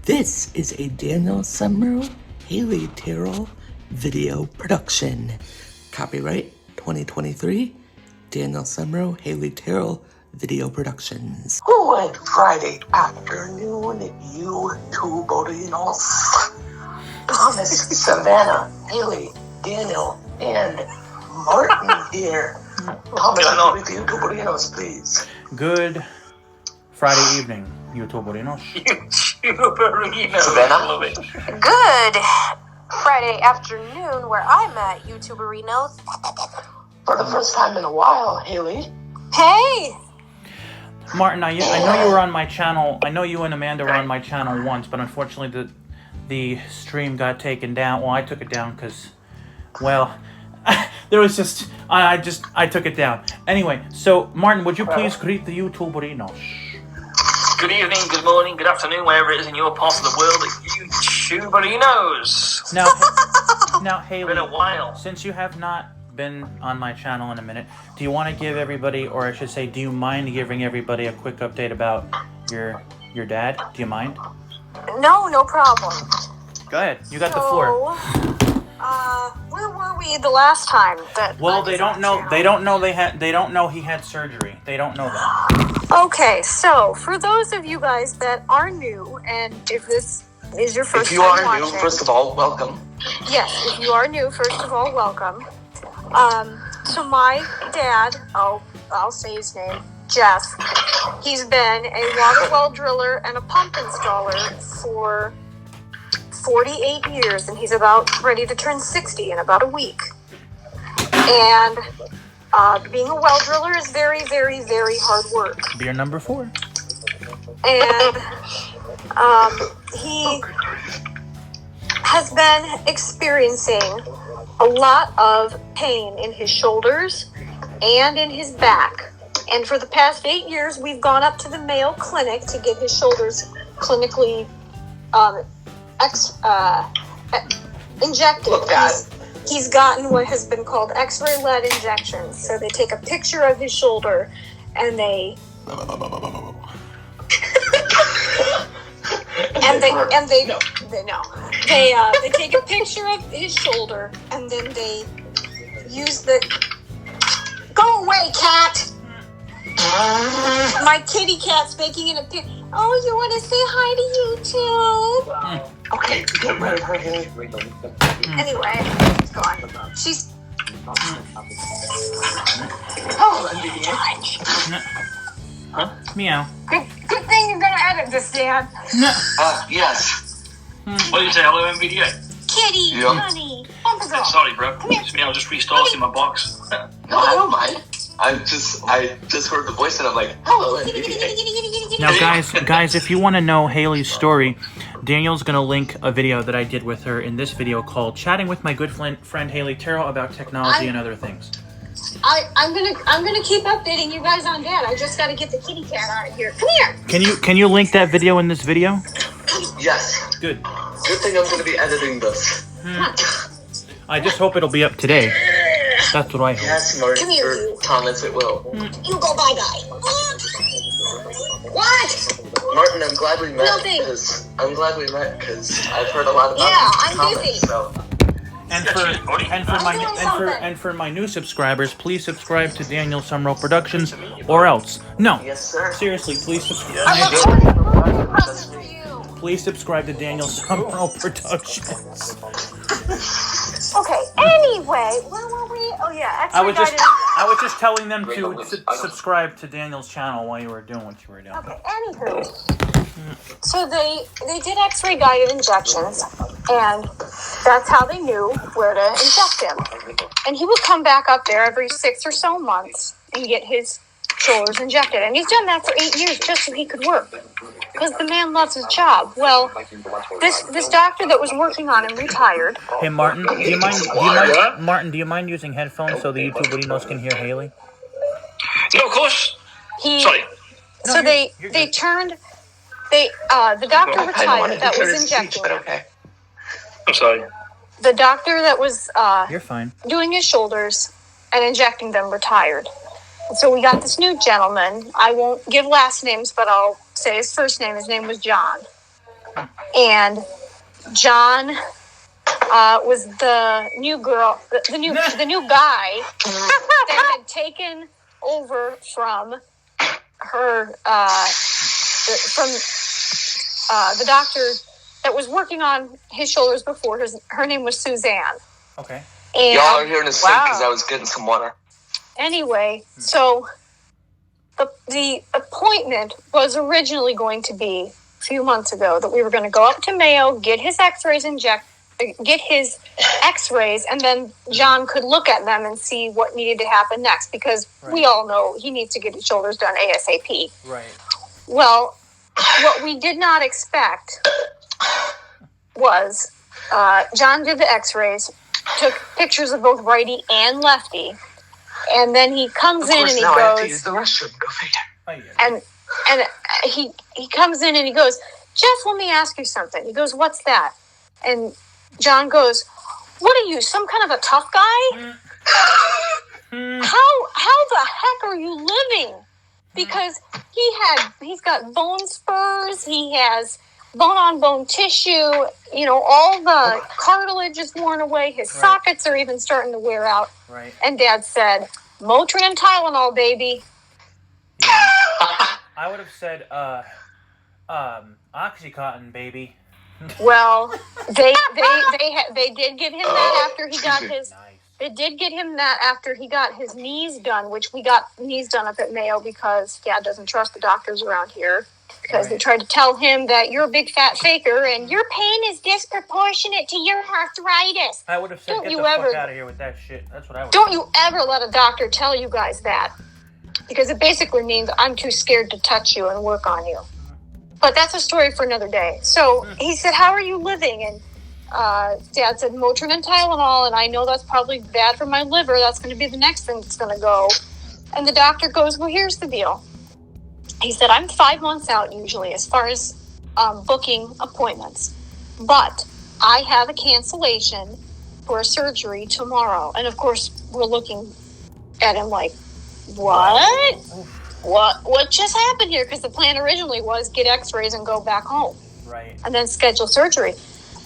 This is a Daniel Summerall, Haley Terrell video production. Copyright 2023, Daniel Summerall, Haley Terrell video productions. Good Friday afternoon, YouTube originals. Thomas, Savanna, Haley, Daniel, and Martin here. Thomas, with YouTube originals, please. Good Friday evening, YouTuberinos. Good Friday afternoon, where I'm at, YouTuberinos. For the first time in a while, Haley. Hey! Martin, I know you were on my channel. I know you and Amanda were on my channel once, but unfortunately the stream got taken down. Well, I took it down because, well, there was just I took it down. Anyway, so Martin, would you please greet the YouTuberinos? Good evening, good morning, good afternoon, wherever it is in your part of the world that YouTuberinos. Now, Haley, Been a while. Since you have not been on my channel in a minute, do you want to give everybody, or I should say, do you mind giving everybody a quick update about your dad? Do you mind? No problem. Go ahead. You got the floor. Where were we the last time? Well, they don't know. They don't know he had surgery. They don't know that. Okay, so for those of you guys that are new, and if this is your first time watching, If you are new, first of all, welcome. Yes, if you are new, first of all, welcome. So my dad, I'll say his name, Jeff. He's been a water well driller and a pump installer for 48 years, and he's about ready to turn 60 in about a week. And being a well driller is very, very, very hard work. Beer number 4. And he has been experiencing a lot of pain in his shoulders and in his back. And for the past 8 years, we've gone up to the Mayo Clinic to get his shoulders clinically injected. Look, God. He's gotten what has been called X-ray lead injections. So they take a picture of his shoulder and they they take a picture of his shoulder and then they use the go away, cat. My kitty cat's making an appearance. Oh, you want to say hi to YouTube? Okay, get rid of her, Haley. Anyway, go on. She's. Oh, Meow. Good thing you're gonna edit this, Dan. yes. What do you say, hello MVDA? Kitty, honey. Yeah, sorry, bro. It's me, I was just restarting my box. No, I don't mind. I just heard the voice and I'm like, hello, NVDA. Now, guys, if you want to know Haley's story, Daniel's gonna link a video that I did with her in this video called "Chatting with My Good Friend Haley Terrell About Technology and Other Things." I'm gonna keep updating you guys on that. I just gotta get the kitty cat out of here. Come here. Can you link that video in this video? Yes. Good. Good thing I'm going to be editing this. I just hope it'll be up today. That's what I hope. Yes, Martin. Come here, you. Thomas, it will. You go bye-bye. What? Martin, I'm glad we met. Nothing. Because I've heard a lot about Yeah, you. I'm busy. So. And for my new subscribers, please subscribe to Daniel Summerall Productions, or else. No. Yes, sir. Seriously, please subscribe. I'm recording a podcast for you. Please subscribe to Daniel Summerall Productions. Okay. Anyway, where were we? Oh yeah, I was just telling them to subscribe to Daniel's channel while you were doing what you were doing. Okay. Anywho, so they did X-ray guided injections, and that's how they knew where to inject him. And he would come back up there every 6 or so months and get his shoulders injected, and he's done that for 8 years just so he could work. Because the man loves his job. Well, this doctor that was working on him retired. Hey Martin, do you mind using headphones so the YouTuberinos can hear Haley? No, of course. Sorry. So the doctor retired that was injecting him. Okay. I'm sorry. The doctor that was You're fine. doing his shoulders and injecting them retired. And so we got this new gentleman. I won't give last names, but I'll say his first name. His name was John. And John was the new girl, the new guy that had taken over from her, from the doctor that was working on his shoulders before. Her name was Suzanne. Okay. And, y'all are hearing a sink because I was getting some water. Anyway, so the appointment was originally going to be a few months ago that we were going to go up to Mayo, get his X-rays and then John could look at them and see what needed to happen next, because we all know he needs to get his shoulders done ASAP. Right. Well, what we did not expect was John did the X-rays, took pictures of both righty and lefty, and then he comes in and he now goes, I have to use the restroom. Go figure. and he comes in and he goes, Jeff, let me ask you something. He goes, what's that? And John goes, what are you, some kind of a tough guy? How the heck are you living? Because he's got bone spurs, he has bone-on-bone tissue, all the cartilage is worn away, his sockets are even starting to wear out. Right. And Dad said, Motrin and Tylenol, baby. Yeah. I would have said, Oxycontin, baby. Well, they did give him that after he got his. Nice. They did get him that after he got his knees done, which we got knees done up at Mayo because Dad doesn't trust the doctors around here, because they tried to tell him that you're a big fat faker and your pain is disproportionate to your arthritis. I would have said, get the fuck out of here with that shit. That's what I would. Don't you ever let a doctor tell you guys that, because it basically means I'm too scared to touch you and work on you. But that's a story for another day. So he said, how are you living? And Dad said, Motrin and Tylenol, and I know that's probably bad for my liver. That's going to be the next thing that's going to go. And the doctor goes, well, here's the deal. He said, I'm 5 months out usually as far as booking appointments. But I have a cancellation for a surgery tomorrow. And, of course, we're looking at him like, what? What just happened here? Because the plan originally was get X-rays and go back home. Right. And then schedule surgery.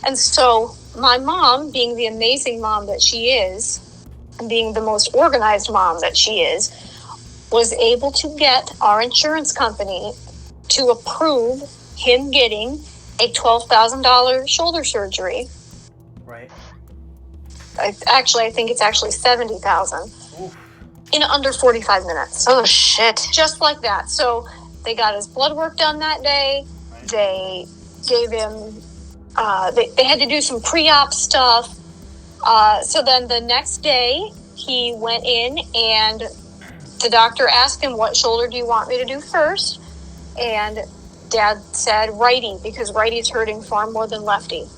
And so my mom, being the amazing mom that she is, and being the most organized mom that she is, was able to get our insurance company to approve him getting a $12,000 shoulder surgery. Right. I think it's actually $70,000 in under 45 minutes. Oh, shit. Just like that. So they got his blood work done that day. Right. They gave him, they had to do some pre-op stuff. So then the next day he went in and the doctor asked him, what shoulder do you want me to do first? And Dad said righty, because righty is hurting far more than lefty,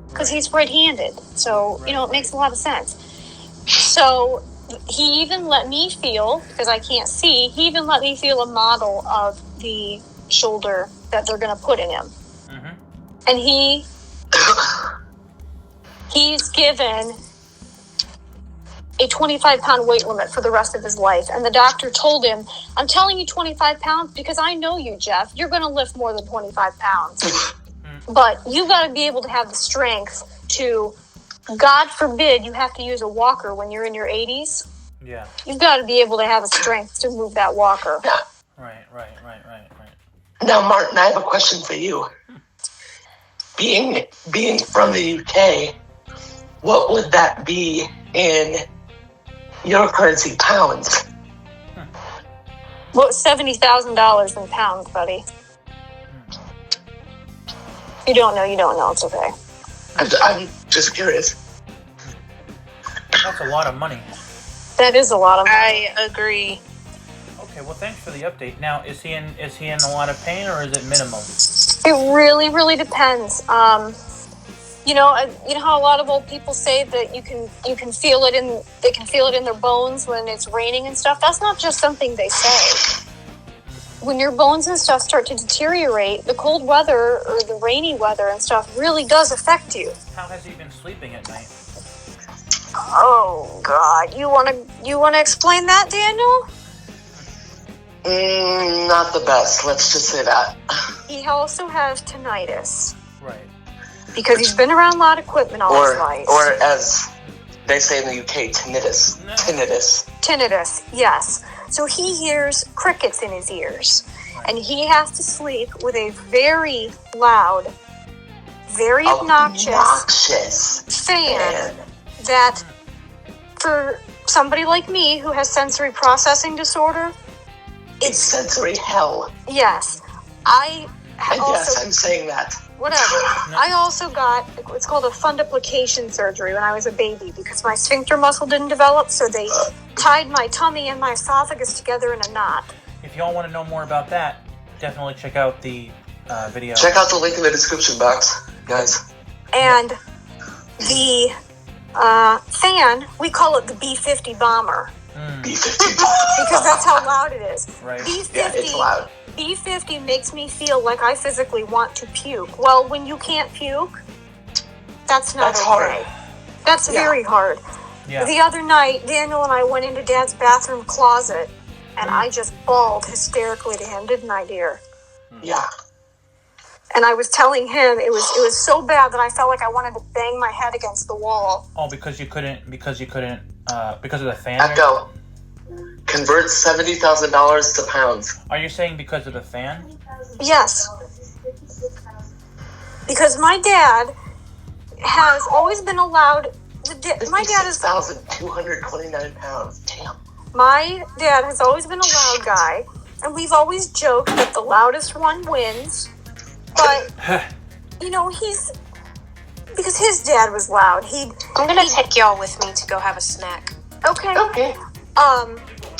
because he's right-handed. So, it makes a lot of sense. So he even let me feel, because I can't see, he even let me feel a model of the shoulder that they're going to put in him. Mm-hmm. And he's given a 25-pound weight limit for the rest of his life. And the doctor told him, I'm telling you 25 pounds because I know you, Jeff. You're going to lift more than 25 pounds. But you got to be able to have the strength to, God forbid, you have to use a walker when you're in your 80s. Yeah. You've got to be able to have the strength to move that walker. Right. Now, Martin, I have a question for you. Being from the UK, what would that be in your currency, pounds? Well, $70,000 in pounds, buddy. You don't know. It's okay. I'm just curious. That's a lot of money. That is a lot of money. I agree. Okay, well, thanks for the update. Now, is he in a lot of pain, or is it minimum? It really, really depends. You know how a lot of old people say that they can feel it in their bones when it's raining and stuff. That's not just something they say. When your bones and stuff start to deteriorate, the cold weather or the rainy weather and stuff really does affect you. How has he been sleeping at night? Oh God, you wanna explain that, Daniel? Not the best. Let's just say that. He also has tinnitus. Right. Because he's been around a lot of equipment all his life. Or as they say in the UK, tinnitus. Tinnitus. Tinnitus, yes. So he hears crickets in his ears. And he has to sleep with a very loud, very obnoxious fan that, for somebody like me who has sensory processing disorder, it's sensory hell. Yes. Yes, I'm saying that. Whatever. I also got, it's called a fundoplication surgery when I was a baby because my sphincter muscle didn't develop, so they tied my tummy and my esophagus together in a knot. If y'all want to know more about that, definitely check out the video. Check out the link in the description box, guys. And the fan, we call it the B-50 bomber. B-50 because that's how loud it is. Right. B-50, yeah, it's loud. B-50 makes me feel like I physically want to puke. Well, when you can't puke, that's not okay. Hard. That's very hard. Yeah. The other night, Daniel and I went into Dad's bathroom closet, and I just bawled hysterically to him, didn't I, dear? Yeah. And I was telling him it was so bad that I felt like I wanted to bang my head against the wall. Oh, because of the fan? Echo. Convert $70,000 to pounds. Are you saying because of the fan? Yes. Because my dad has always been allowed... My dad is... 6,229 pounds. Damn. My dad has always been a loud guy, and we've always joked that the loudest one wins. But, because his dad was loud. I'm going to take y'all with me to go have a snack. Okay.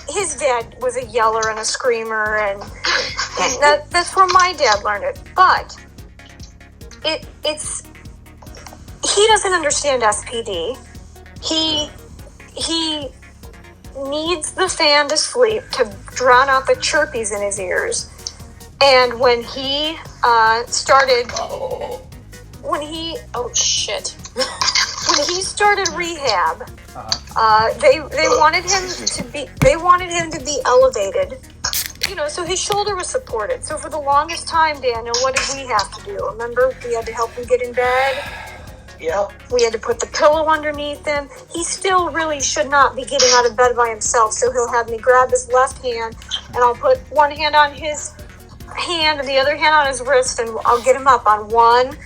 His dad was a yeller and a screamer, and that's where my dad learned it. But he doesn't understand SPD. He needs the fan to sleep to drown out the chirpies in his ears. And when he started rehab, they wanted him to be elevated, so his shoulder was supported. So for the longest time, Daniel, what did we have to do? Remember, we had to help him get in bed. Yep. We had to put the pillow underneath him. He still really should not be getting out of bed by himself, so he'll have me grab his left hand, and I'll put one hand on his hand and the other hand on his wrist, and I'll get him up on 1, 2, 3,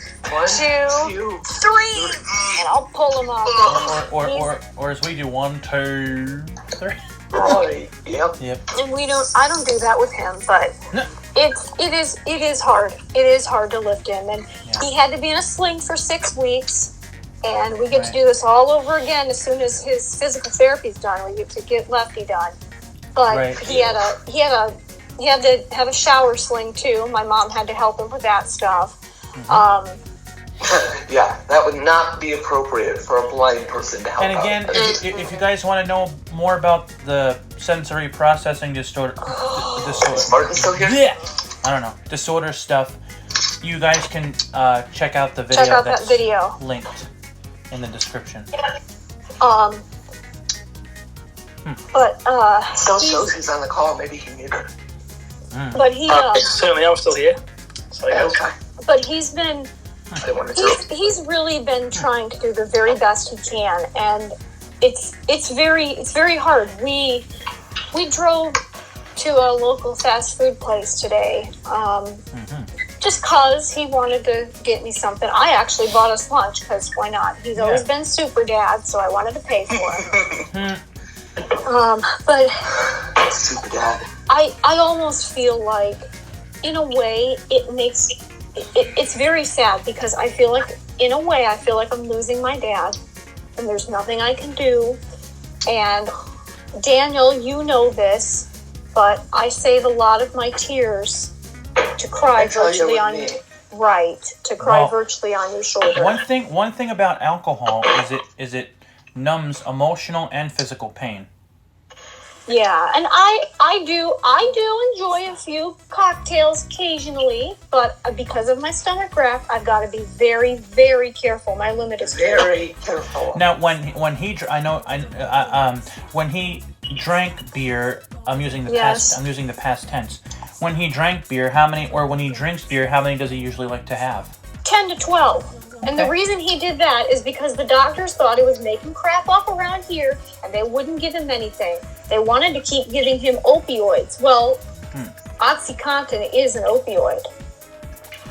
and I'll pull him up. Or as we do, 1, 2, 3. Yep. And I don't do that with him, but it is hard. It is hard to lift him, and he had to be in a sling for 6 weeks, and we get to do this all over again as soon as his physical therapy's done. We get to get Lefty done, but he had to have a shower sling too. My mom had to help him with that stuff. Yeah, that would not be appropriate for a blind person to help And again, out. if you guys want to know more about the sensory processing disorder, Is Martin still here? Yeah, I don't know, disorder stuff, you guys can check out the video. Check out that video linked in the description. But Still shows he's on the call. Maybe he muted her. But he Certainly, I'm still here. So, Okay. But he's been I didn't want to he's really been trying to do the very best he can, and it's very hard. We drove to a local fast food place today, just cause he wanted to get me something. I actually bought us lunch because why not? He's always been super dad, so I wanted to pay for him. But super dad. I almost feel like, in a way, it's very sad because I feel like, in a way, I'm losing my dad, and there's nothing I can do. And Daniel, you know this, but I save a lot of my tears to cry virtually on you. Right, to cry virtually on your shoulder. One thing about alcohol is it numbs emotional and physical pain. Yeah, and I do enjoy a few cocktails occasionally, but because of my stomach graft, I've got to be very, very careful. My limit is very careful. Now, when he drank beer, I'm using the past tense. When he drank beer, when he drinks beer, how many does he usually like to have? 10 to 12. And the reason he did that is because the doctors thought it was making crap up around here, and they wouldn't give him anything. They wanted to keep giving him opioids. Well, OxyContin is an opioid.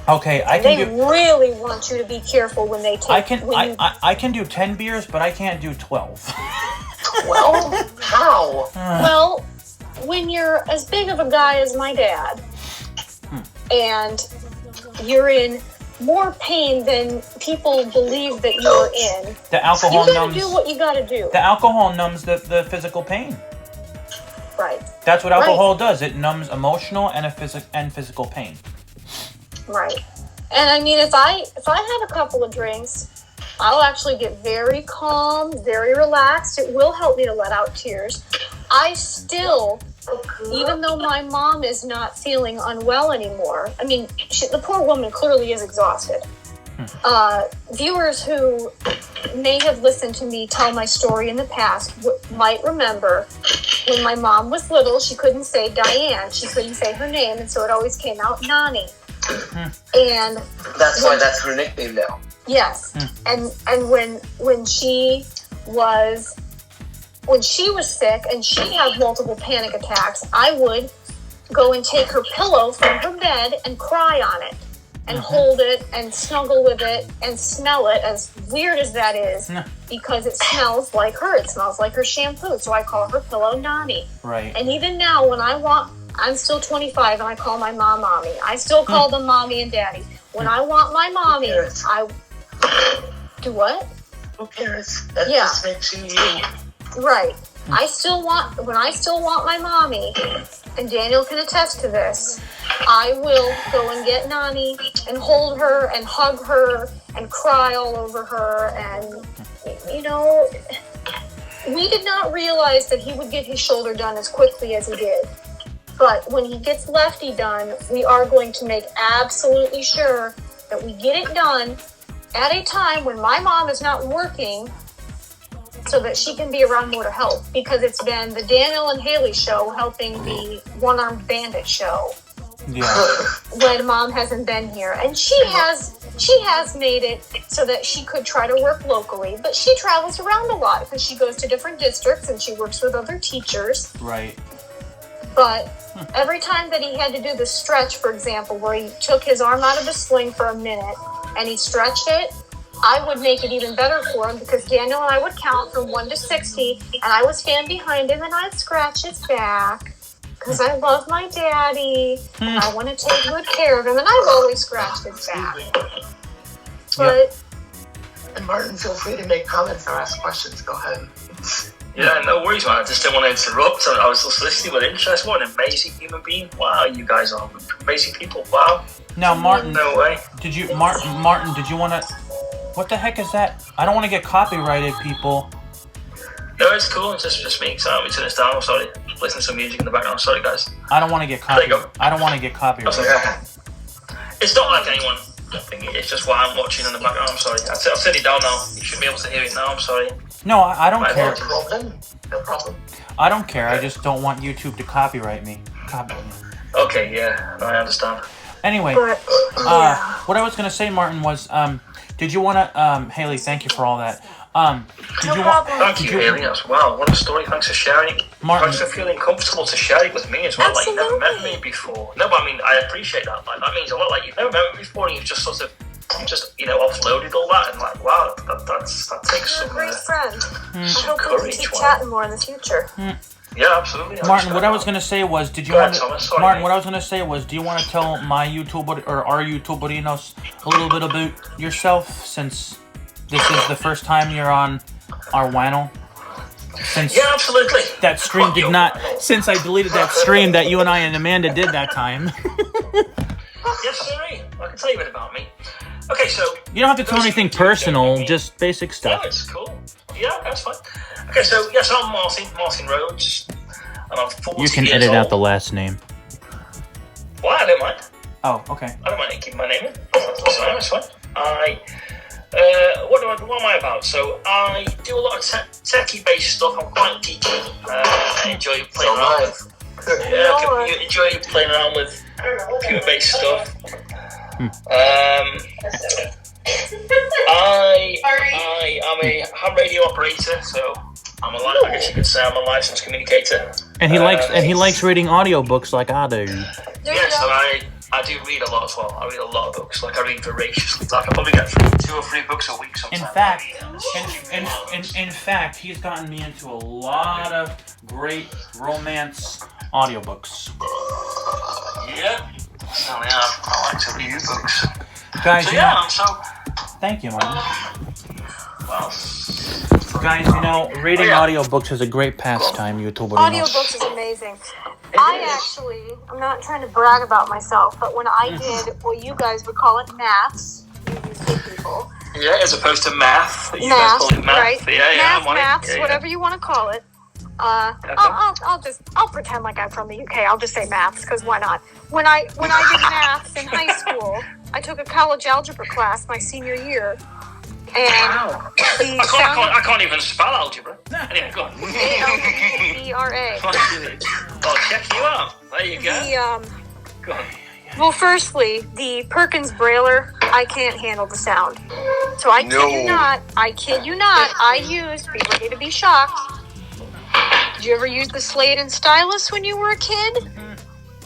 Okay, They really want you to be careful when they take. I can do 10 beers, but I can't do 12. 12? How? Well, when you're as big of a guy as my dad, and you're in more pain than people believe that you're in, The alcohol you gotta numbs. do what you gotta do. The alcohol numbs the physical pain. Right. That's what alcohol does. It numbs emotional and physical pain. Right. And I mean, if I have a couple of drinks, I'll actually get very calm, very relaxed. It will help me to let out tears. I still, even though my mom is not feeling unwell anymore, I mean, the poor woman clearly is exhausted. Viewers who may have listened to me tell my story in the past might remember when my mom was little, she couldn't say Diane. She couldn't say her name, and so it always came out Nani. And That's why that's her nickname now. yes. And when she was sick and she had multiple panic attacks, I would go and take her pillow from her bed and cry on it and hold it and snuggle with it and smell it, as weird as that is, because it smells like her. It smells like her shampoo. So I call her pillow Nani. Right. And even now when I'm still 25 and I call my mom mommy. I still call them mommy and daddy. When I want my mommy, I do what? Who cares? That just makes you you. Right. When I still want my mommy, and Daniel can attest to this, I will go and get Nani and hold her and hug her and cry all over her. And, you know, we did not realize that he would get his shoulder done as quickly as he did. But when he gets lefty done, we are going to make absolutely sure that we get it done at a time when my mom is not working, so that she can be around more to help, because it's been the Daniel and Haley show helping the One-Armed Bandit show when mom hasn't been here. And she has made it so that she could try to work locally, but she travels around a lot because she goes to different districts and she works with other teachers. Right. But every time that he had to do the stretch, for example, where he took his arm out of the sling for a minute and he stretched it, I would make it even better for him, because Daniel and I would count from 1 to 60, and I would stand behind him and I'd scratch his back, because I love my daddy and I want to take good care of him, and I've always scratched his back. But And Martin, feel free to make comments or ask questions. Go ahead. Yeah, no worries, man. I just didn't want to interrupt. I was just listening with interest. What an amazing human being. Wow, you guys are amazing people. Wow. Now, Martin, No way. Martin, did you want to... What the heck is that? I don't want to get copyrighted, people. No, it's cool. It's just me. So let me turn this down. I'm sorry. Listen to some music in the background. Sorry, guys. I don't want to get copyrighted. I don't want to get copyrighted. It's not like anyone. It's just what I'm watching in the background. I'm sorry. I've turned it down now. You should be able to hear it now. I'm sorry. No, I don't care. No problem. I don't care. I just don't want YouTube to copyright me. Okay, yeah. No, I understand. Anyway, but what I was going to say, Martin, was... did you want to, Haley, thank you for all that. Thank you, Haley. Wow, what a story. Thanks for sharing it. Martin. Thanks for feeling comfortable to share it with me as well. Absolutely. Like, you've never met me before. No, but I mean, I appreciate that. Like, that means a lot. Like, you've never met me before, and you've just sort of, offloaded all that. And like, wow, that takes some... You're a great friend. I hope we can courage, keep wow. chatting more in the future. Yeah, absolutely. Martin, what I was going to say was, do you want to tell my YouTube or our YouTuberinos a little bit about yourself, since this is the first time you're on our channel? Yeah, absolutely. That stream did not, since I deleted that stream that you and I and Amanda did that time. Yes, sorry. I can tell you a bit about me. Okay, so... You don't have to tell anything personal, just basic stuff. No, it's cool. Yeah, that's fine. Okay, so, yes, I'm Martin Rhodes, and I'm 40 You can years edit old. out the last name. Well, I don't mind. Oh, okay. I don't mind keeping my name in. That's fine. What am I about? So, I do a lot of techie-based stuff. I'm quite geeky. I enjoy playing around with... enjoy playing around with computer-based stuff. I am a ham radio operator, so I guess you could say I'm a licensed communicator. And he likes reading audiobooks like I do. Yes, and I do read a lot as well. I read a lot of books. Like I read voraciously. Like I probably get 2 or 3 books a week sometimes. In fact, he's gotten me into a lot of great romance audiobooks. Yeah. So yeah, I like to read books. Guys, Thank you, Martin. Guys, reading audiobooks is a great pastime, YouTube. Audiobooks is amazing. I'm not trying to brag about myself, but when I did what you guys would call it maths, you UK people. Yeah, as opposed to math. You guys call it math. Right? Yeah, maths, whatever you want to call it. I'll pretend like I'm from the UK. I'll just say maths, because why not? When I did maths in high school, I took a college algebra class my senior year. And I can't even spell algebra. Anyway, go on. ALGBRA. I'll check you out. There you go. Go on. Well, firstly, the Perkins Brailer, I can't handle the sound. So I kid you not, I used, be ready to be shocked. Did you ever use the slate and stylus when you were a kid?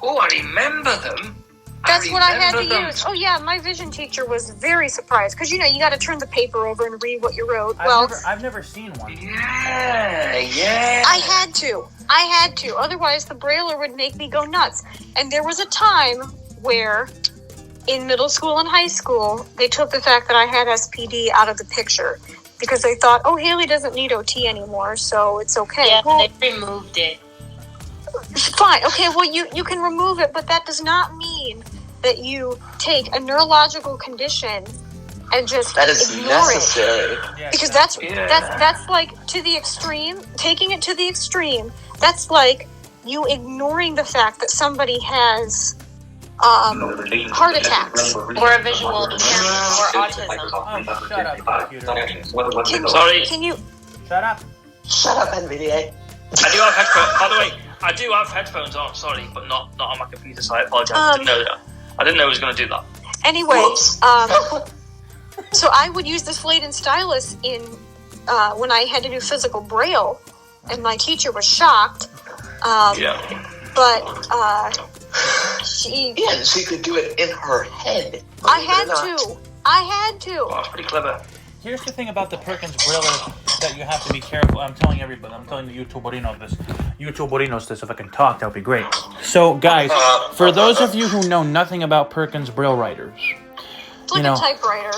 Oh, I remember them. That's what I had to use. Oh yeah, my vision teacher was very surprised because you got to turn the paper over and read what you wrote. I've never seen one. Yeah. I had to. Otherwise, the Brailler would make me go nuts. And there was a time where, in middle school and high school, they took the fact that I had SPD out of the picture because they thought, oh, Haley doesn't need OT anymore, so it's okay. Yeah, well, they removed it. Fine. Okay, well, you can remove it, but that does not mean that you take a neurological condition and just ignore necessary. it. Because that's like to the extreme, taking it to the extreme. That's like you ignoring the fact that somebody has heart attacks or a visual impairment or autism. Oh, shut up, computer. Sorry. Can you shut up? Shut up, NVDA. I do have headphones. By the way, I do have headphones on. Sorry, but not on my computer, so I apologize. I didn't know that. I didn't know it was going to do that. Anyway, so I would use the slate and stylus when I had to do physical braille, and my teacher was shocked. But she could do it in her head. I had to. Oh, that's pretty clever. Here's the thing about the Perkins Brailer that you have to be careful. I'm telling everybody. I'm telling the YouTuberinos this. YouTuberinos this. If I can talk, that would be great. So, guys, for those of you who know nothing about Perkins Braille writers, it's like a typewriter.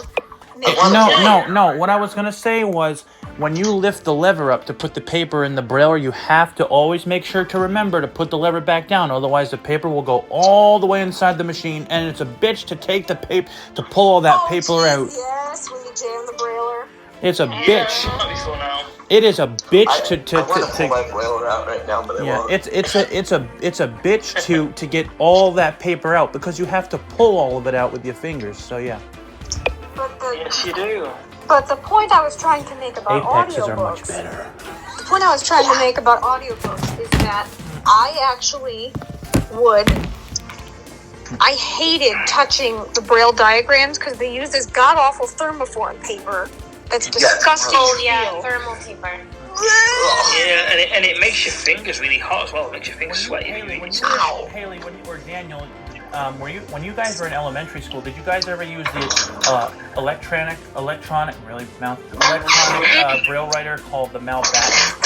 No. What I was gonna say was, when you lift the lever up to put the paper in the Brailler, you have to always make sure to remember to put the lever back down. Otherwise, the paper will go all the way inside the machine, and it's a bitch to take the paper to pull all that paper out. Yes, when you jam the Brailler. It's a bitch. It is a bitch I want to pull my Brailler out right now, but I won't. It's a bitch to get all that paper out because you have to pull all of it out with your fingers. So yeah. Yes, you do. But the point I was trying to make about Apexes audiobooks, are much better. The point I was trying to make about audiobooks is that I actually I hated touching the Braille diagrams because they use this god-awful thermoform paper that's disgusting. Oh, yeah, thermal paper. Yeah, and it makes your fingers really hot as well. It makes your fingers sweaty. Haley, when you guys were in elementary school, did you guys ever use the electronic Braille writer called the Mountbatten?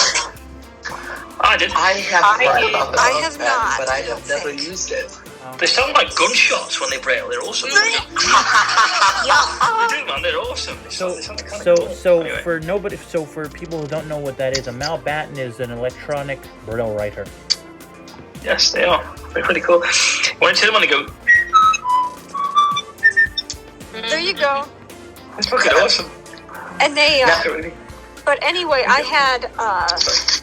I did. I have heard about the I have not, but I have never used it. They sound like gunshots when they braille. They're awesome. They do, man. They're awesome. For people who don't know what that is, a Mountbatten is an electronic Braille writer. Yes, they are. They're pretty cool. When you see them on, they go. There you go. It's fucking awesome. And they. Really. But anyway, I had a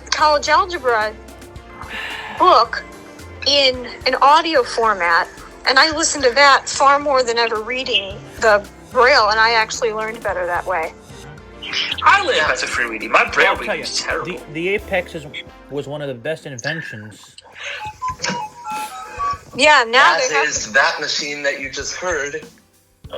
college algebra book in an audio format, and I listened to that far more than ever reading the Braille, and I actually learned better that way. I learned better through reading. My Braille reading is terrible. The Apex was one of the best inventions. Yeah, now that machine that you just heard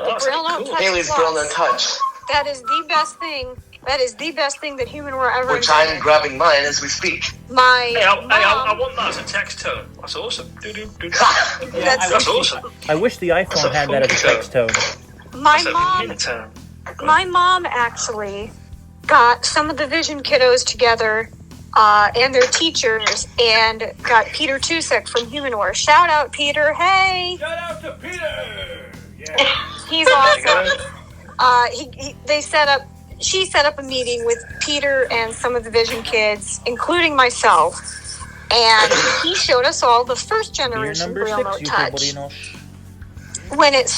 that's Braille cool. Note Touch Haley's Plus. Braille Note Touch. That is the best thing. That is the best thing that humanware ever Which invented. I'm grabbing mine as we speak. My Hey, I mom. want that as a text tone. That's awesome. That's awesome. I wish the iPhone had that as a text tone. My That's a mom. mint tone. My mom actually got some of the Vision kiddos together and their teachers and got Peter Tusek from Humanware. Shout out, Peter. Hey. Shout out to Peter! Yeah. He's awesome. She set up a meeting with Peter and some of the Vision kids, including myself, and he showed us all the first generation Braille Note Touch when it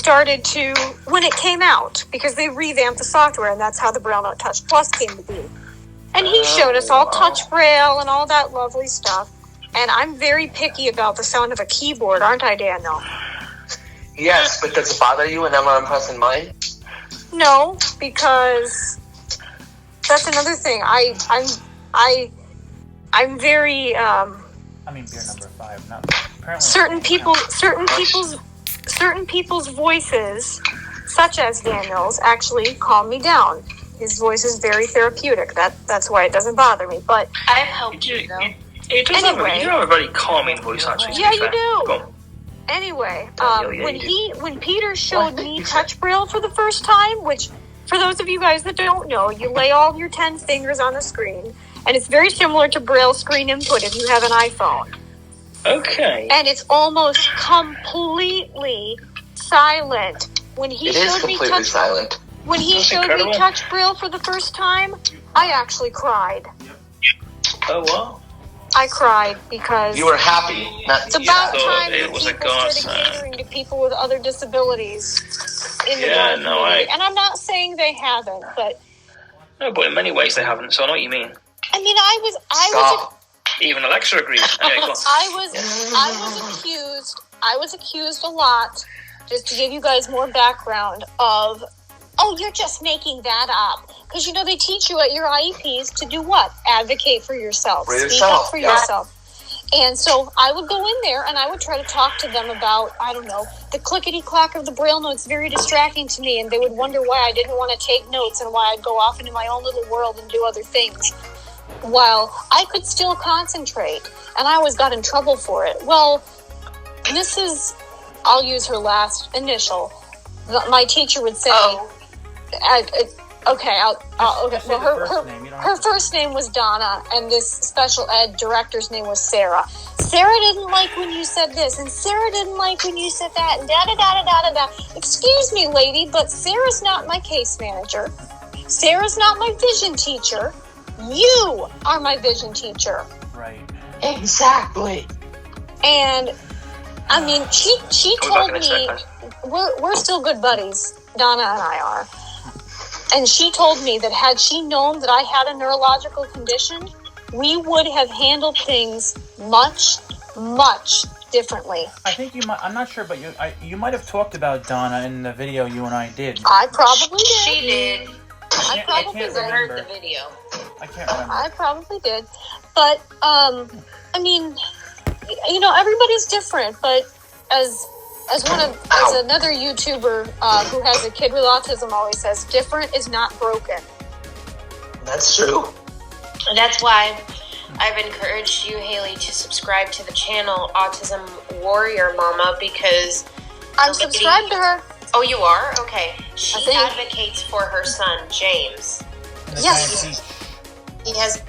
came out, because they revamped the software, and that's how the Braille Note Touch Plus came to be. And he showed us all touch Braille and all that lovely stuff. And I'm very picky about the sound of a keyboard, aren't I, Daniel? Yes, but does it bother you whenever I'm pressing mine? No, because that's another thing. I'm very I mean, beer number 5. Not apparently. certain people's voices, such as Daniel's, actually calm me down. His voice is very therapeutic. That's why it doesn't bother me. But I've helped you, though. It does Anyway. you have a very calming voice, actually. to Yeah, be you fair. do. Go on. anyway, Yeah, when Peter showed me touch Braille for the first time, which for those of you guys that don't know, you lay all your 10 fingers on the screen, and it's very similar to Braille screen input if you have an iPhone. Okay. And it's almost completely silent. When he It is showed me completely silent. When he That's showed incredible. me touch Braille for the first time, I actually cried. Oh, wow. I cried because You were happy. Not it's about Yeah. time It that was a people started godsend. catering to people with other disabilities in the Yeah, Braille no, community. And I'm not saying they haven't, but No, but in many ways they haven't, so I know what you mean. I mean, Stop. Even Alexa agrees. Anyway, go on. I was accused a lot, just to give you guys more background, of, oh, you're just making that up. Because, you know, they teach you at your IEPs to do what? Advocate for yourself. For Speak yourself, up for yeah. yourself. And so I would go in there and I would try to talk to them about, I don't know, the clickety-clack of the Braille notes, very distracting to me. And they would wonder why I didn't want to take notes and why I'd go off into my own little world and do other things, while I could still concentrate. And I always got in trouble for it. Well, Mrs. I'll use her last initial. My teacher would say, okay. Well, her first name was Donna, and this special ed director's name was Sarah. Sarah didn't like when you said this, and Sarah didn't like when you said that, and da-da-da-da-da-da-da. Excuse me, lady, but Sarah's not my case manager. Sarah's not my vision teacher. You are my vision teacher. Right. Exactly. And, I mean, she told me, we're still good buddies, Donna and I are. And she told me that had she known that I had a neurological condition, we would have handled things much, much differently. I think you might. I'm not sure, but you might have talked about Donna in the video you and I did. I probably did. She did. I probably can't did. I heard remember. the video. I can't remember. I probably did. But, I mean, you know, everybody's different, but as another YouTuber who has a kid with autism always says, different is not broken. That's true. And that's why I've encouraged you, Haley, to subscribe to the channel Autism Warrior Mama, because I'm subscribed to her. Oh, you are? Okay. She I think. advocates for her son, James. Yes. He has...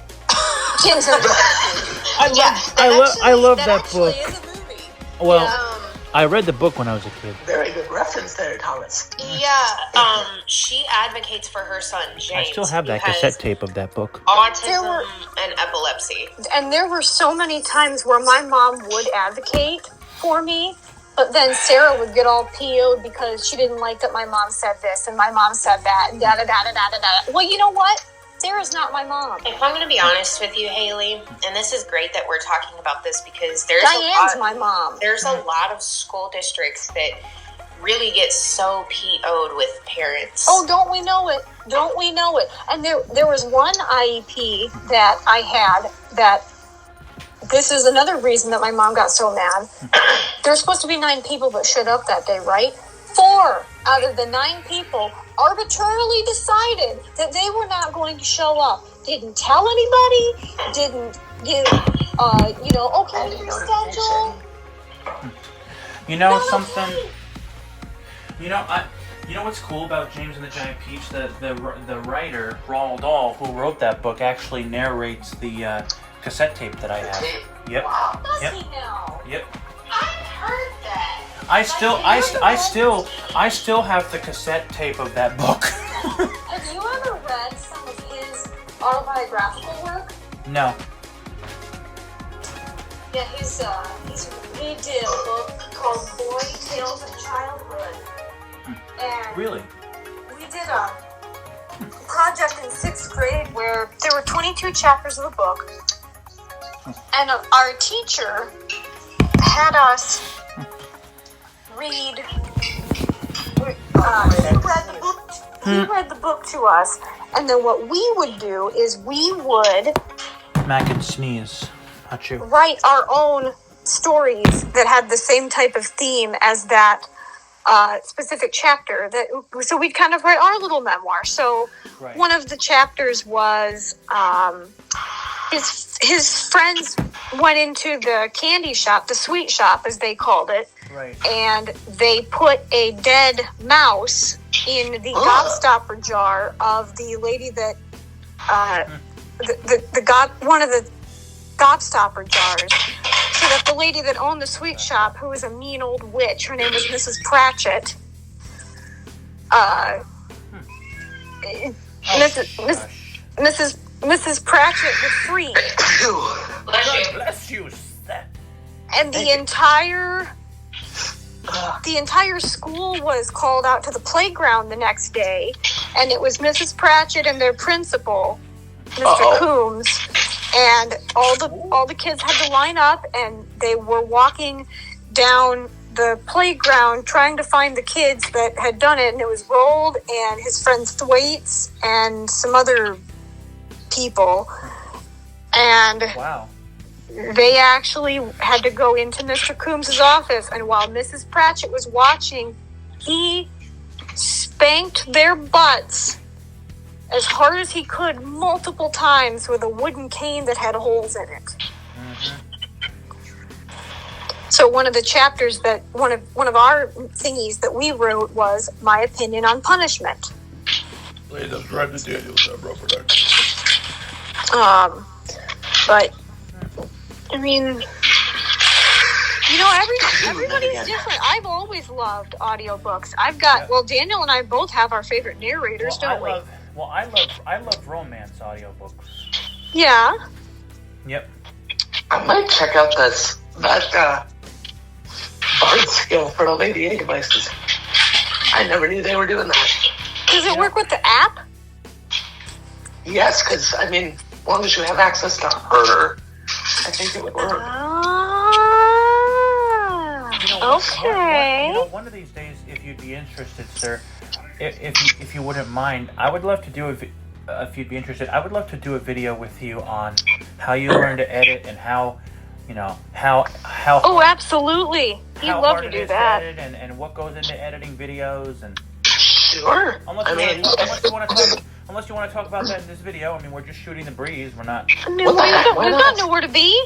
I love that book. Is a movie. Well, Yeah. I read the book when I was a kid. Very good reference there, Thomas. Yeah, she advocates for her son, James. I still have that who has cassette tape of that book. autism and epilepsy. And there were so many times where my mom would advocate for me, but then Sarah would get all PO'd because she didn't like that my mom said this and my mom said that and da-da-da-da-da-da-da. Well, you know what? Sarah's not my mom. If I'm going to be honest with you, Haley, and this is great that we're talking about this because Diane's my mom. there's a lot of school districts that really get so PO'd with parents. Oh, don't we know it? Don't we know it? And there was one IEP that I had that, this is another reason that my mom got so mad. There were supposed to be 9 people that showed up that day, right? 4 out of the 9 people arbitrarily decided that they were not going to show up. Didn't tell anybody, didn't give, okay, schedule. You know Not something? okay. You know what's cool about James and the Giant Peach? The writer, Roald Dahl, who wrote that book, actually narrates the cassette tape that I have. Yep. Does Yep. he know? Yep. I've heard that. I still have the cassette tape of that book. Have you ever read some of his autobiographical work? No. Yeah, he did a book called Boy Tales of Childhood. And Really? we did a project in 6th grade where there were 22 chapters of the book. And our teacher had us read. He read the book to us, and then what we would do is we would Mac and sneeze. Not you. write our own stories that had the same type of theme as that specific chapter. So we'd kind of write our little memoir. So Right. one of the chapters was his friends went into the candy shop, the sweet shop as they called it, Right. and they put a dead mouse in the gobstopper jar of the lady that one of the gobstopper jars, so that the lady that owned the sweet shop, who was a mean old witch, her name was Mrs. Pratchett, Mrs. Pratchett would free, Bless you. and the entire school was called out to the playground the next day, and it was Mrs. Pratchett and their principal, Mr. Coombs, and all the kids had to line up, and they were walking down the playground trying to find the kids that had done it, and it was Roald and his friend Thwaites and some other people, and Wow. they actually had to go into Mr. Coombs' office, and while Mrs. Pratchett was watching, he spanked their butts as hard as he could multiple times with a wooden cane that had holes in it. Mm-hmm. So one of the chapters that one of our thingies that we wrote was my opinion on punishment. Please subscribe to Daniel's Bro Production. But I mean, everybody's different. I've always loved audiobooks. I've got Daniel and I both have our favorite narrators, don't we? I love romance audiobooks. Yeah. Yep. I might check out that art skill for the Lady A devices. I never knew they were doing that. Does it work with the app? Yes, because, I mean, as long as you have access to her, I think it would work. Okay. One of these days, if you'd be interested, sir, if you wouldn't mind, I would love to do if you'd be interested, I would love to do a video with you on how you learn to edit and how Oh, absolutely. He'd how love hard to it do is that. to edit and what goes into editing videos and Sure. unless you want to talk about that in this video. I mean, we're just shooting the breeze. We're not. I mean, What the heck? Why we've not? got nowhere to be.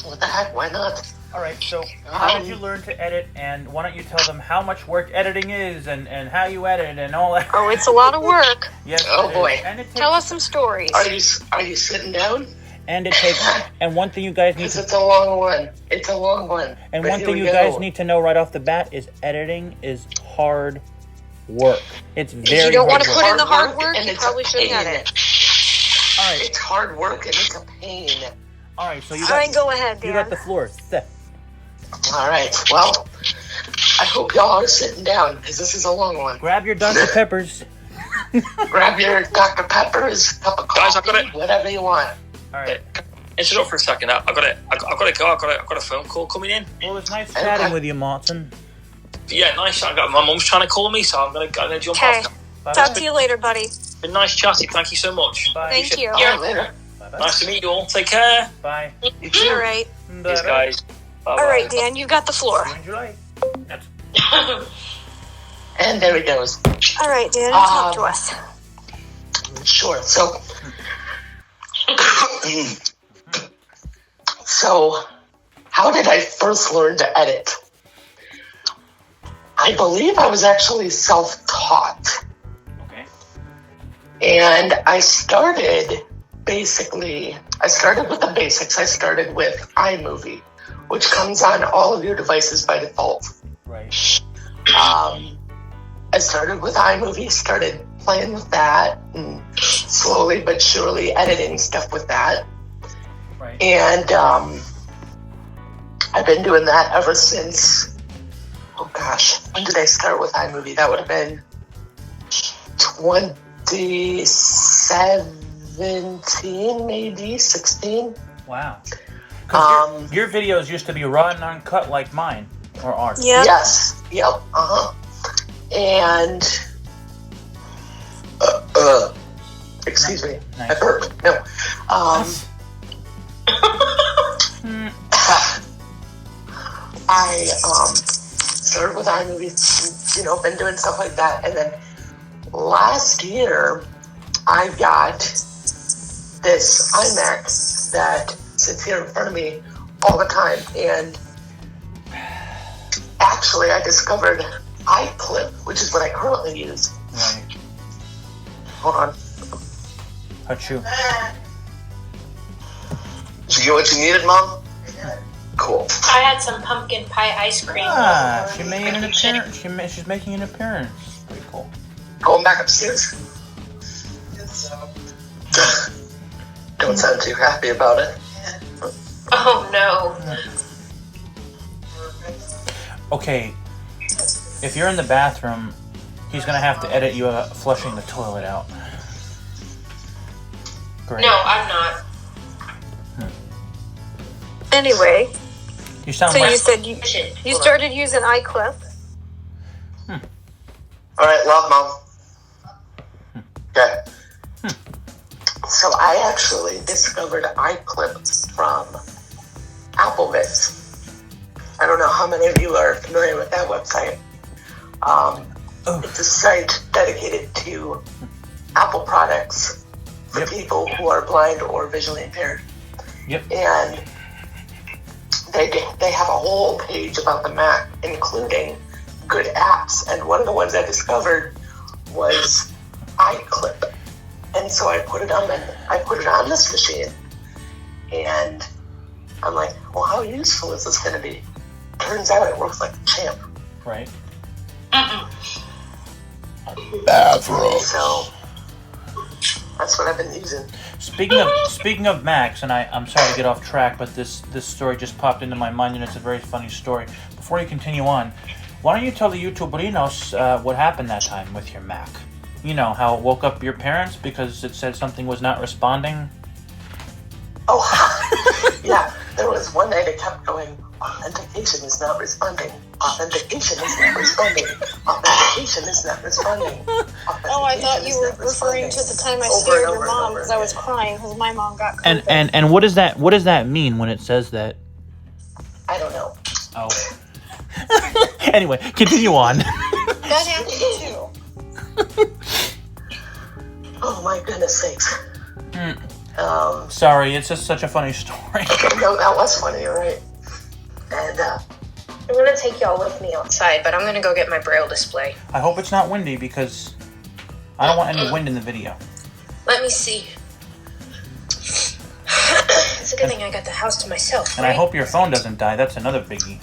What the heck? Why not? All right. So, how did you learn to edit? And why don't you tell them how much work editing is and how you edit and all that? Oh, it's a lot of work. Yes. Oh, it is. boy. And it takes, Tell us some stories. Are you sitting down? And it takes. And one thing you guys need Because to. it's a long one. It's a long one. And But one here thing we you go. guys need to know right off the bat is editing is hard work. It's very If you don't want hard to work. put in the hard work, and you it's probably a shouldn't pain. edit. All right. It's hard work and it's a pain. All right. So you All got. right, go ahead, You Dan. got the floor. All right. Well, I hope y'all are sitting down because this is a long one. Grab your Dr. Peppers. Grab your Dr. Peppers, cup of coffee, Guys, I've got it. whatever you want. All right. Interrupt for a second. I've got to go. I've got a phone call coming in. Well, it's nice chatting with you, Martin. Yeah, nice. I got my mum's trying to call me, so I'm gonna jump Okay. off. Bye. Talk to you later, buddy. It's been nice chatting. Thank you so much. Bye. Thank you. All right, later. Bye. Nice to meet you all. Take care. Bye. You too. All right. Cheers, guys. Bye-bye. All right, Dan, you've got the floor. Enjoy. That's And there he goes. All right, Dan, talk to us. Sure. So, how did I first learn to edit? I believe I was actually self-taught. Okay. And I started with the basics. I started with iMovie, which comes on all of your devices by default. Right. I started with iMovie, started playing with that, and slowly but surely editing stuff with that. Right. And I've been doing that ever since, oh gosh, when did I start with iMovie? That would have been 2017, maybe, 16. Wow. 'Cause your videos used to be raw and uncut like mine, or ours. Yeah. Yes, yep, And, excuse me, Nice. I burped, no. I started with iMovie, been doing stuff like that, and then last year I got this iMac that sits here in front of me all the time, and actually I discovered eyeClip, which is what I currently use. Right. Hold on. Achoo. Did you get what you needed, Mom? Cool. I had some pumpkin pie ice cream. She made an appearance. She's making an appearance. Pretty cool. Going back upstairs? Don't sound too happy about it. Oh no. Okay. If you're in the bathroom, he's gonna have to edit you flushing the toilet out. Great. No, I'm not. Anyway, You sound so like you said you started using iClip. All right, love, Mom. Okay. So I actually discovered iClip from AppleVis. I don't know how many of you are familiar with that website. It's a site dedicated to Apple products for people who are blind or visually impaired. Yep. And they have a whole page about the Mac, including good apps. And one of the ones I discovered was eyeClip. And so I put it on this machine. And I'm like, well, how useful is this going to be? Turns out it works like a champ. right. Bathroom. So that's what I've been using. Speaking of Macs, and I'm sorry to get off track, but this story just popped into my mind, and it's a very funny story. Before you continue on, why don't you tell the YouTuberinos what happened that time with your Mac? You know, how it woke up your parents because it said something was not responding? Oh, yeah. There was one night it kept going, authentication is not responding. Authentication is not responding. Authentication is not responding. Oh, I thought you were referring to the time I scared your mom because I was crying because my mom got COVID. And what does that mean when it says that? I don't know. Oh. Anyway, continue on. That happened too. Oh my goodness sakes. Sorry, it's just such a funny story. No, that was funny, you're right. And I'm gonna take y'all with me outside, but I'm gonna go get my Braille display. I hope it's not windy because I don't want any wind in the video. Let me see. It's a good thing I got the house to myself, And right? I hope your phone doesn't die. That's another biggie.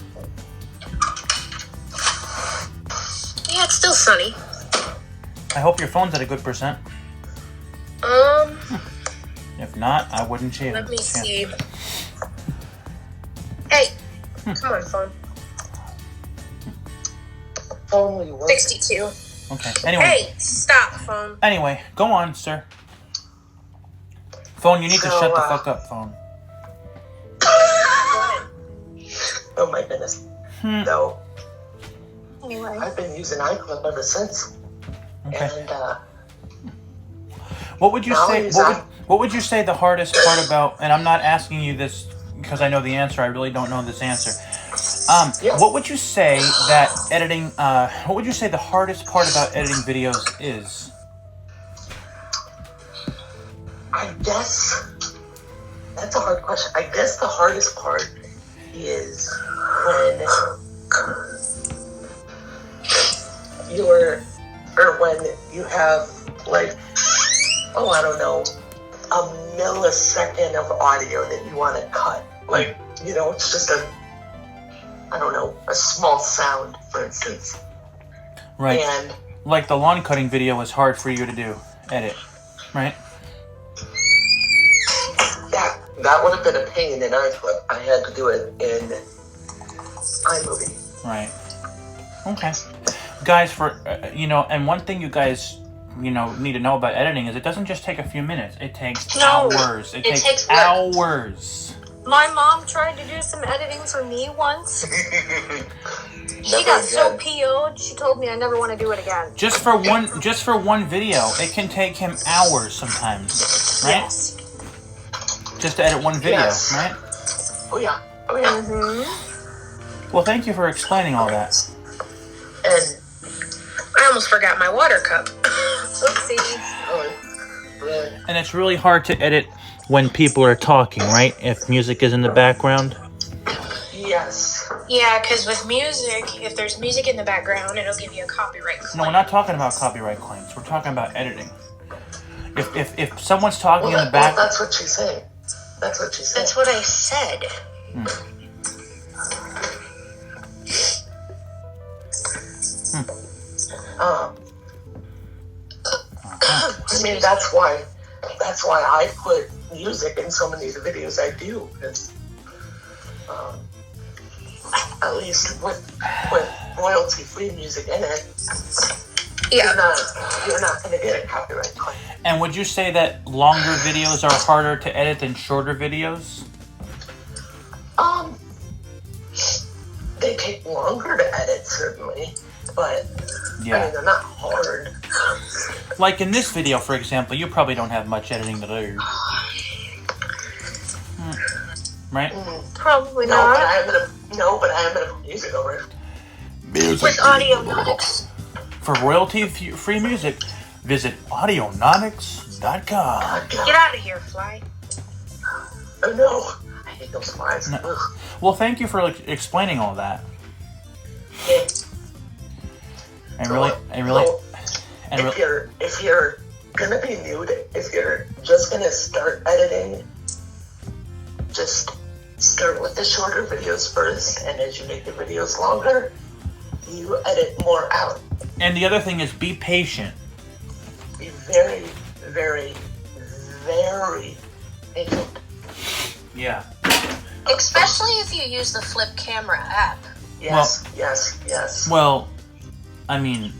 Yeah, it's still sunny. I hope your phone's at a good percent. If not, I wouldn't shave it. Let me see. Hey, come on, phone. only work. 62. Okay. Anyway. Hey, stop, phone. Anyway, go on, sir. Phone, you need to So, shut the fuck up, phone. Oh my goodness. No, Anyway, I've been using iClip ever since. Okay. And What would you Now say? is What would you say the hardest part about? And I'm not asking you this because I know the answer. I really don't know this answer. Yeah. What would you say that editing? What would you say the hardest part about editing videos is? I guess that's a hard question. I guess the hardest part is when you have like, oh, I don't know, a millisecond of audio that you want to cut. Like, you know, it's just a small sound, for instance. Right. And like the lawn cutting video was hard for you to do, edit, right? That would have been a pain in iClip. I had to do it in iMovie. Right. Okay. Guys, and one thing you guys, need to know about editing is it doesn't just take a few minutes. It takes hours. It takes hours. My mom tried to do some editing for me once. She got so PO'd, she told me I never want to do it again. Just for one video, it can take him hours sometimes, right? Yes. Just to edit one video, Yes. right? Oh yeah. Mm-hmm. Well, thank you for explaining all that. And I almost forgot my water cup. Oopsie. really, And it's really hard to edit when people are talking, right? If music is in the background. yes. Yeah, because with music, if there's music in the background, it'll give you a copyright claim. No, we're not talking about copyright claims. We're talking about editing. If someone's talking in the back, that's what she's saying. That's what she's saying. That's what I said. I mean, that's why I put music in so many of the videos I do, because at least with royalty-free music in it, you're not going to get a copyright claim. And would you say that longer videos are harder to edit than shorter videos? They take longer to edit, certainly, but I mean, they're not hard. Like in this video, for example, you probably don't have much editing to do. Right? Probably No, not. but I am gonna put music over it. Music. With Audionautics. For royalty-free music, visit audionautics.com. Get out of here, Fly. Oh no, I hate those flies. No. Ugh. Well, thank you for explaining all that. Yeah. If you're gonna be new if you're just gonna start editing, just start with the shorter videos first, and as you make the videos longer, you edit more out. And the other thing is be patient. Be very, very, very patient. Yeah. Especially if you use the flip camera app. Yes. Well, I mean,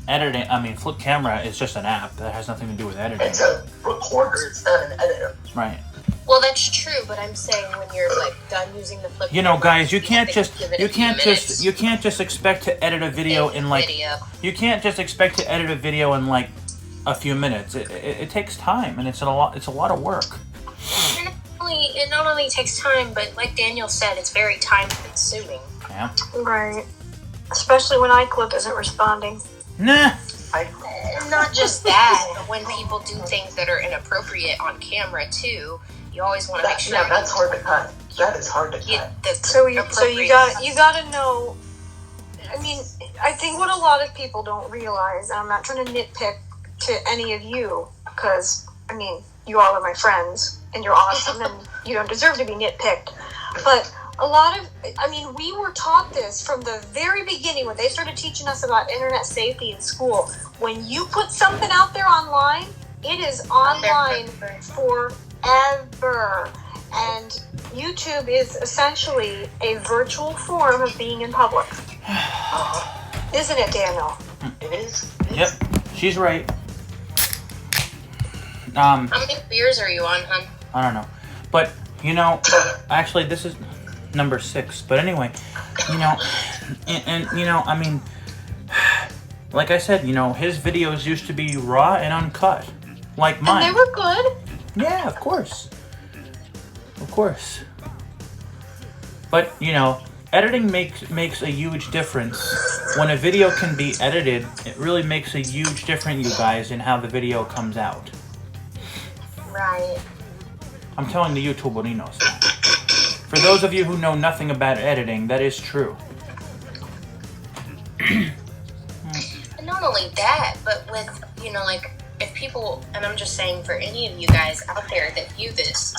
Flip Camera is just an app that has nothing to do with editing. It's a recorder, it's not an editor. Right. Well, that's true, but I'm saying when you're done using the flip camera, Guys, you can't just expect to edit a video you can't just expect to edit a video in like a few minutes. It takes time, and it's a lot of work. It not only takes time, but like Daniel said, it's very time consuming. Yeah. Right. Especially when iClip isn't responding. Nah. Not just that, but when people do things that are inappropriate on camera too, you always want to make sure. Yeah, that's hard to cut. That is hard to cut. So you gotta know. I mean, I think what a lot of people don't realize, and I'm not trying to nitpick to any of you, because I mean, you all are my friends, and you're awesome, and you don't deserve to be nitpicked. But we were taught this from the very beginning when they started teaching us about internet safety in school. When you put something out there online, it is online forever. And YouTube is essentially a virtual form of being in public. Isn't it, Daniel? It is. Yep. She's right. How many beers are you on, hun? I don't know. But, actually this is number 6. But anyway, like I said, his videos used to be raw and uncut. Like mine. And they were good. Yeah, of course. Of course. But, editing makes a huge difference. When a video can be edited, it really makes a huge difference, you guys, in how the video comes out. Right. I'm telling the YouTuberinos that. For those of you who know nothing about editing, that is true. And not only that, but with, you know, like, if people, and I'm just saying for any of you guys out there that view this,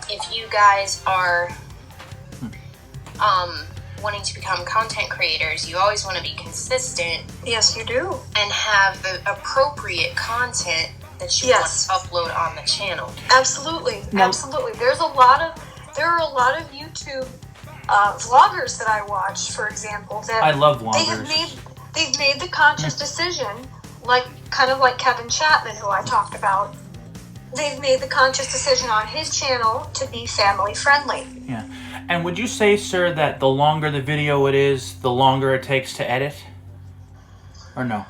if you guys are wanting to become content creators, you always want to be consistent. Yes, you do. And have the appropriate content that you want to upload on the channel. Absolutely, absolutely. There are a lot of YouTube vloggers that I watch, for example, that I love vloggers. They've made the conscious decision, like kind of like Kevin Chapman, who I talked about. They've made the conscious decision on his channel to be family friendly. Yeah. And would you say, sir, that the longer the video it is, the longer it takes to edit? Or no?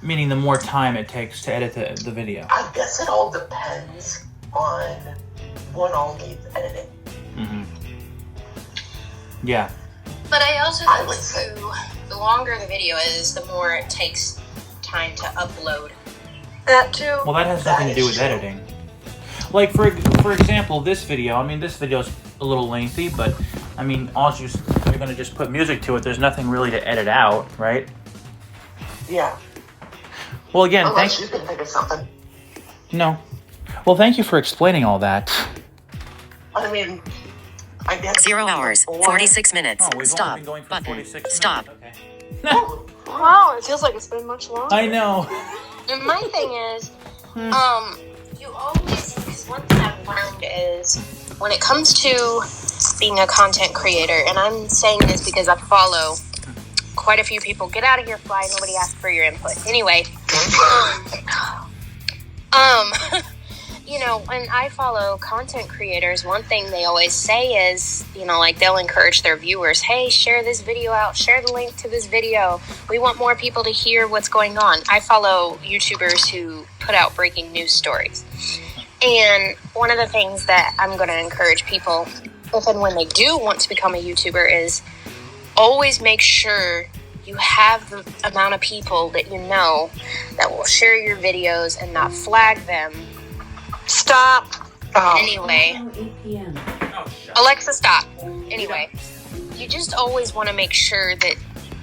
Meaning the more time it takes to edit the video. I guess it all depends on what all needs editing. Mm-hmm. Yeah. But I also think too, the longer the video is, the more it takes time to upload. That too. Well, that has nothing to do with editing. Like, for example, this video, I mean, this video is a little lengthy, but, I mean, you're going to just put music to it. There's nothing really to edit out, right? Yeah. Well, again, unless you can think of something. No. Well, thank you for explaining all that. I mean, I guess 0 hours, 46 minutes. Oh, we've Stop. only been going for Button. 46 Stop. minutes. Wow, it feels like it's been much longer. I know. And my thing is, you always, because one thing I've learned is when it comes to being a content creator, and I'm saying this because I follow quite a few people. Get out of here, Fly. Nobody asked for your input. Anyway, you know, when I follow content creators, one thing they always say is, you know, like they'll encourage their viewers, hey, share this video out, share the link to this video. We want more people to hear what's going on. I follow YouTubers who put out breaking news stories. And one of the things that I'm going to encourage people, if and when they do want to become a YouTuber, is always make sure you have the amount of people that you know that will share your videos and not flag them. Stop. Anyway. Alexa, stop. Anyway, you just always want to make sure that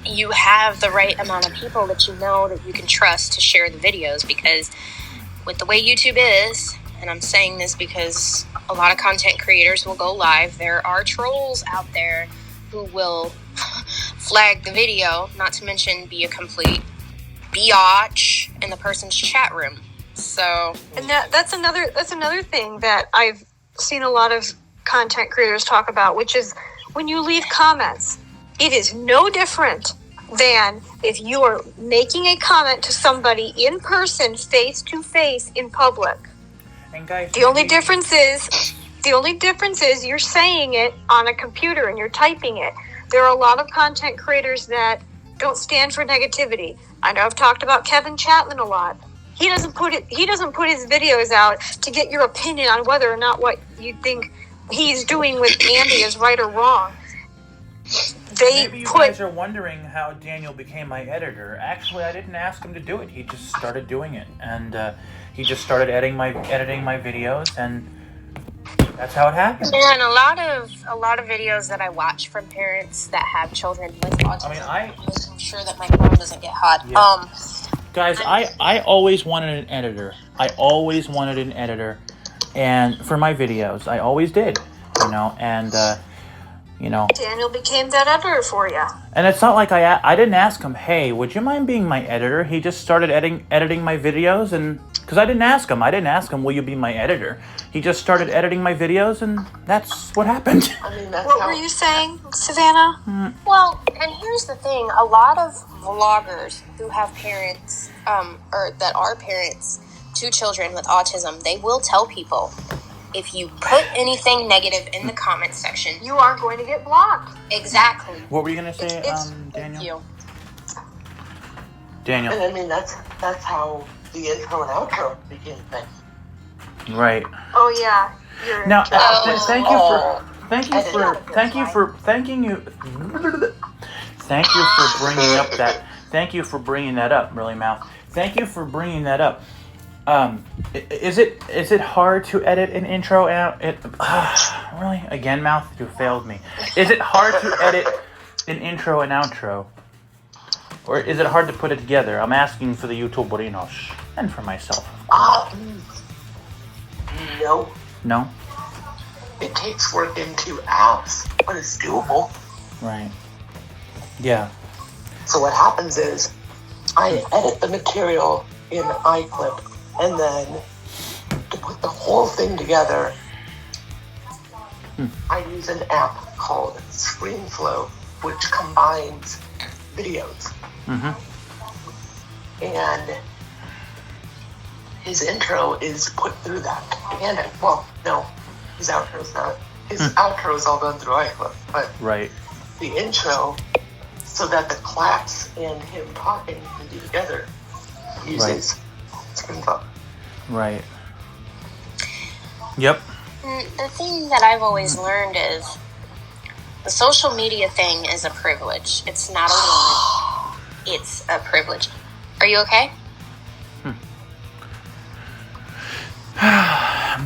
you have the right amount of people that you know that you can trust to share the videos, because with the way YouTube is, and I'm saying this because a lot of content creators will go live, there are trolls out there who will flag the video, not to mention be a complete biatch in the person's chat room. So, and that's another thing that I've seen a lot of content creators talk about, which is when you leave comments, it is no different than if you are making a comment to somebody in person, face to face, in public. And guys, the only difference is you're saying it on a computer and you're typing it. There are a lot of content creators that don't stand for negativity. I know I've talked about Kevin Chapman a lot. He doesn't put his videos out to get your opinion on whether or not what you think he's doing with Andy is right or wrong. Maybe you guys are wondering how Daniel became my editor. Actually, I didn't ask him to do it. He just started doing it, and he just started editing my videos, and that's how it happened. And a lot of videos that I watch from parents that have children with autism. I mean, I'm sure that my phone doesn't get hot. Yeah. Guys, I always wanted an editor. And for my videos, I always did, you know, and, you know. Daniel became that editor for you. And it's not like I didn't ask him, hey, would you mind being my editor? He just started editing my videos, and, because I didn't ask him, will you be my editor? He just started editing my videos, and that's what happened. I mean, what were you saying, Savanna? Well, and here's the thing. A lot of vloggers who have parents, or that are parents to children with autism, they will tell people, if you put anything negative in the comment section, you are going to get blocked. Exactly. What were you going to say, Daniel? Thank you. Daniel. And I mean, that's how the intro and outro became things. Right. Oh yeah. Now, thank you for bringing up that. Thank you for bringing that up, really, Mouth. Thank you for bringing that up. Is it hard to edit an intro out? Really? Again, Mouth, you failed me. Is it hard to edit an intro and outro? Or is it hard to put it together? I'm asking for the YouTuberinos and for myself. No. No? It takes work in 2 apps, but it's doable. Right. Yeah. So what happens is, I edit the material in eyeClip, and then to put the whole thing together, I use an app called ScreenFlow, which combines videos. And his intro is put through that. And, his outro's not. His outro's all done through iClip, but right. The intro, so that the claps and him talking can do together, uses ScreenFlow. Right. Yep. The thing that I've always learned is the social media thing is a privilege. It's not a want. It's a privilege. Are you okay?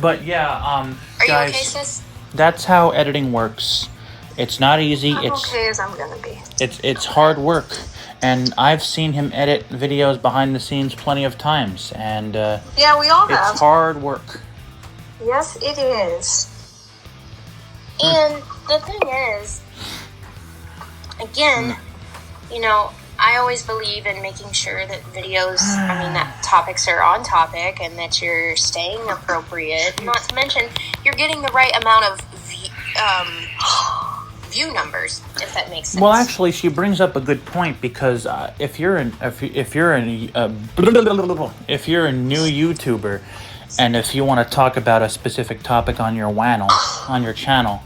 But yeah, Are guys, you okay, sis? That's how editing works. It's not easy. I'm okay as I'm gonna be. It's hard work, and I've seen him edit videos behind the scenes plenty of times, and yeah, we all have. It's hard work. Yes, it is. And the thing is, again, I always believe in making sure that that topics are on topic and that you're staying appropriate. Not to mention, you're getting the right amount of view numbers, if that makes sense. Well, actually, she brings up a good point because if you're a new YouTuber, and if you want to talk about a specific topic on your channel,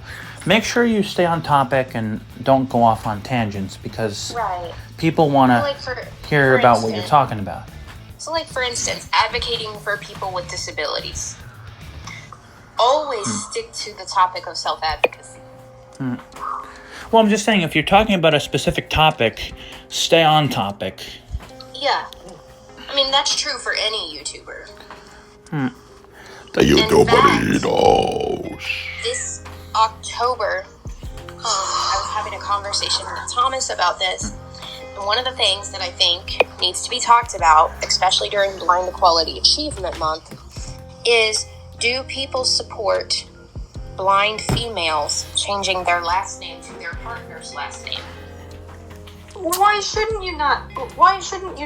make sure you stay on topic and don't go off on tangents because people want to hear about what you're talking about. So, for instance, advocating for people with disabilities. Always stick to the topic of self-advocacy. Well, I'm just saying, if you're talking about a specific topic, stay on topic. Yeah. I mean, that's true for any YouTuber. The YouTuberinos. This October, I was having a conversation with Thomas about this. And one of the things that I think needs to be talked about, especially during Blind Equality Achievement Month, is do people support blind females changing their last name to their partner's last name? Why shouldn't you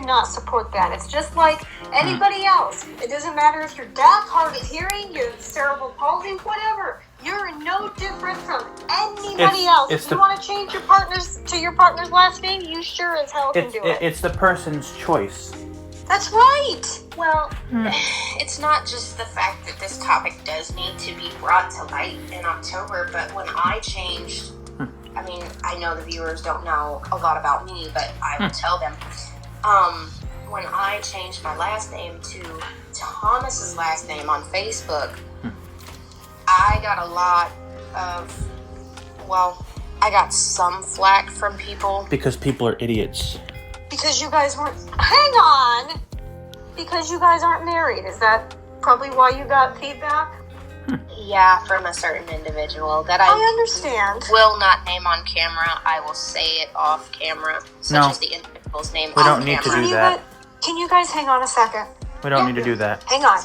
not support that? It's just like anybody else. It doesn't matter if you're deaf, hard of hearing, you have cerebral palsy, whatever. You're no different from anybody else. If you want to change your partner's last name, you sure as hell can do it. It's the person's choice. That's right. Well, it's not just the fact that this topic does need to be brought to light in October, but when I changed, I mean, I know the viewers don't know a lot about me, but I will tell them. When I changed my last name to Thomas's last name on Facebook, I got a lot of, I got some flack from people. Because people are idiots. Because you guys weren't... Hang on! Because you guys aren't married. Is that probably why you got feedback? Yeah, from a certain individual that I understand. Will not name on camera. I will say it off camera, such as the individual's name we on don't need camera. to do that. Can you guys hang on a second? We don't need to do that. Hang on.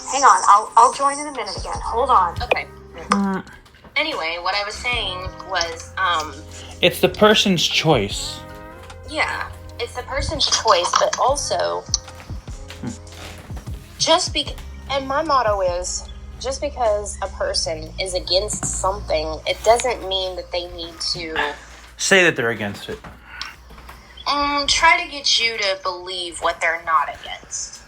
I'll join in a minute again. Hold on. Okay. Anyway, what I was saying was, it's the person's choice. Yeah, it's the person's choice, but also, and my motto is, just because a person is against something, it doesn't mean that they need to... Say that they're against it. Try to get you to believe what they're not against.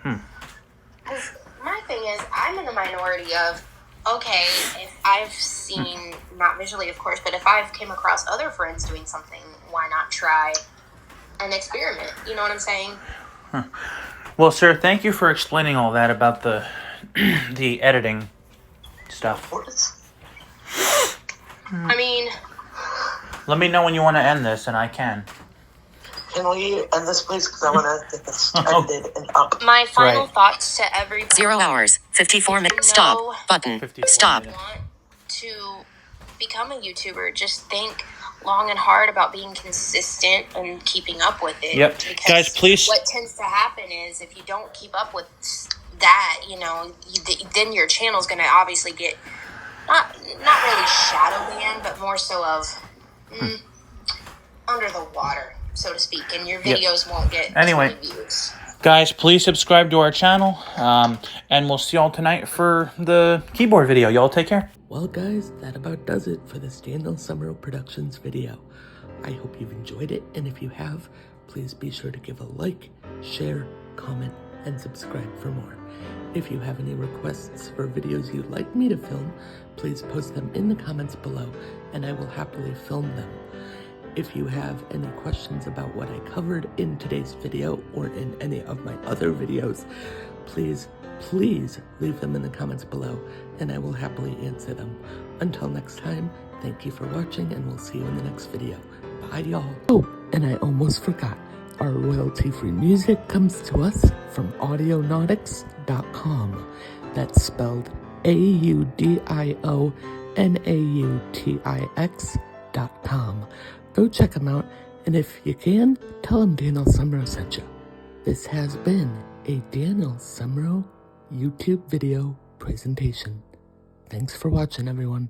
Because my thing is, I'm in the minority of, okay, if I've seen, not visually of course, but if I've came across other friends doing something, why not try an experiment? You know what I'm saying? Well, sir, thank you for explaining all that about the the editing stuff. I mean, Let me know when you want to end this, and I can. Can we end this, please? Because I want to get this ended and up. my final Right. thoughts to everybody. 0 hours, 54 minutes. Stop. Button. 54 Stop. minutes. Want to become a YouTuber, just think long and hard about being consistent and keeping up with it. Yep. Because Guys, please. what tends to happen is if you don't keep up with that, then your channel's going to obviously get not really shadow banned, but more so of under the water, so to speak, and your videos won't get Anyway. as many views. Guys, please subscribe to our channel, and we'll see y'all tonight for the keyboard video. Y'all take care. Well guys, that about does it for this Daniel Summerall Productions video. I hope you've enjoyed it, and if you have, please be sure to give a like, share, comment, and subscribe for more. If you have any requests for videos you'd like me to film, please post them in the comments below, and I will happily film them. If you have any questions about what I covered in today's video or in any of my other videos, please leave them in the comments below, and I will happily answer them. Until next time, thank you for watching, and we'll see you in the next video. Bye, y'all. Oh, and I almost forgot. Our royalty-free music comes to us from audionautics.com. That's spelled AUDIONAUTIX.com. Go check them out, and if you can, tell them Daniel Summerall sent you. This has been a Daniel Summerall YouTube video presentation. Thanks for watching, everyone.